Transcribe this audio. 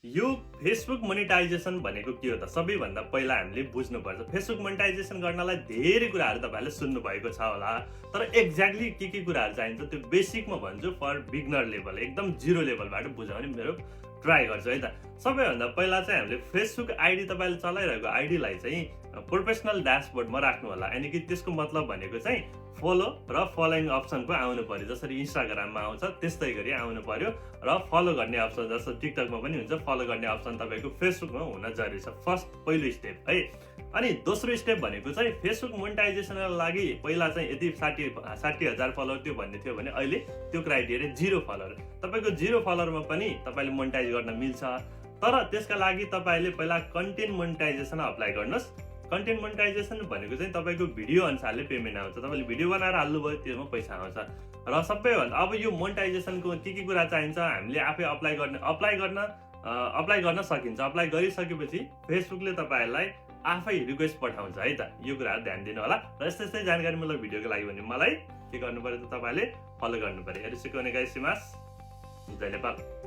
यो Facebook monetisation भनेको के हो त? सबैभन्दा पहिला हामीले बुझ्नुपर्छ। फेसबुक मोनेटाइजेसन गर्नलाई धेरै कुराहरू तपाईँहरूले सुन्नुभएको छ होला। तर एक्ज्याक्टली के कुराहरू चाहिन्छ त्यो बेसिकमा भन्छु फर बिगनर लेभल, एकदम जिरो लेभलबाट बुझाउने मेरो ट्राई गर्छु है त। सबैभन्दा पहिला चाहिँ हामीले फेसबुक आइडी तपाईँले चलाइरहेको आइडीलाई चाहिँ प्रोफेसनल ड्यासबोर्डमा राख्नु होला। यानि कि त्यसको मतलब भनेको चाहिँ फलो र फलोइङ अप्सनको आउनु पर्यो। जसरी इन्स्टाग्राममा आउँछ त्यस्तै गरी आउनु पर्यो र फलो गर्ने अप्सन जस्तो टिकटकमा पनि हुन्छ, फलो गर्ने अप्सन तपाईँको फेसबुकमा हुन जरुरी छ। फर्स्ट पहिलो स्टेप है। अनि दोस्रो स्टेप भनेको चाहिँ फेसबुक मोनेटाइजेसनको लागि पहिला चाहिँ यदि 60,000 फलोअर त्यो भन्ने थियो भने अहिले त्यो क्राइटेरिया 0 फलोअर। तपाईँको 0 फलोअरमा पनि तपाईँले मोनेटाइज गर्न मिल्छ। तर त्यसका लागि तपाईँले पहिला कन्टेन्ट मोनेटाइजेसन अप्लाई गर्नुहोस्। कन्टेन्ट मोनेटाइजेसन भनेको चाहिँ तपाईँको भिडियो अनुसारले पेमेन्ट आउँछ। तपाईँले भिडियो बनाएर हाल्नुभयो त्यसमा पैसा आउँछ। र सबैभन्दा अब यो मोनेटाइजेसनको के कुरा चाहिन्छ हामीले आफै अप्लाई गर्न सकिन्छ। अप्लाई गरिसकेपछि फेसबुकले तपाईँहरूलाई आफै रिक्वेस्ट पठाउँछ है त। यो कुराहरू ध्यान दिनु होला। र यस्तै जानकारीमूलक भिडियोको लागि भने मलाई के गर्नु पर्यो त, तपाईँले फलो गर्नु पर्यो। हेर्नु सिकाउने गाई सिमास। जय नेपाल।